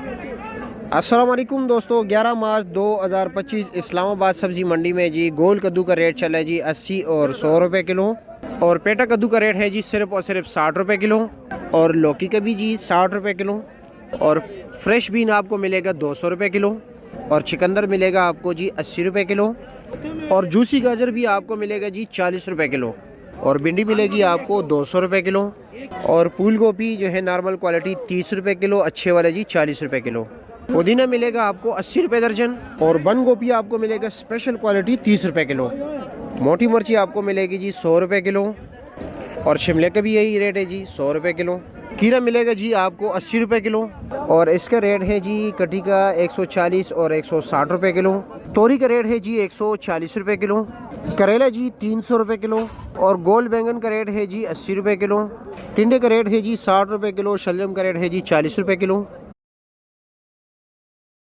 अस्सलाम वालेकुम दोस्तों, 11 मार्च 2025 इस्लामाबाद सब्ज़ी मंडी में जी गोल कद्दू का रेट चल रहा है जी 80 और 100 रुपये किलो। और पेटा कद्दू का रेट है जी सिर्फ और सिर्फ 60 रुपये किलो। और लौकी का भी जी 60 रुपये किलो। और फ्रेश बीन आपको मिलेगा 200 रुपये किलो। और चिकंदर मिलेगा आपको जी 80 रुपये किलो। और जूसी गाजर भी आपको मिलेगा जी 40 रुपये किलो। और भिंडी मिलेगी आपको 200 रुपये किलो। और फूल गोभी जो है नॉर्मल क्वालिटी 30 रुपये किलो, अच्छे वाले जी 40 रुपये किलो। पुदीना मिलेगा आपको 80 रुपये दर्जन। और बंद गोभी आपको मिलेगा स्पेशल क्वालिटी 30 रुपये किलो। मोटी मिर्ची आपको मिलेगी जी 100 रुपये किलो। और शिमले का भी यही रेट है जी 100 रुपये किलो। खीरा मिलेगा जी आपको 80 रुपये किलो। और इसका रेट है जी कटी का 140 और 160 रुपये किलो। तोरी का रेट है जी 140 रुपये किलो। करेला जी 300 रुपये किलो। और गोल बैंगन का रेट है जी 80 रुपये किलो। टिंडे का रेट है जी 60 रुपये किलो। शलजम का रेट है जी 40 रुपये किलो।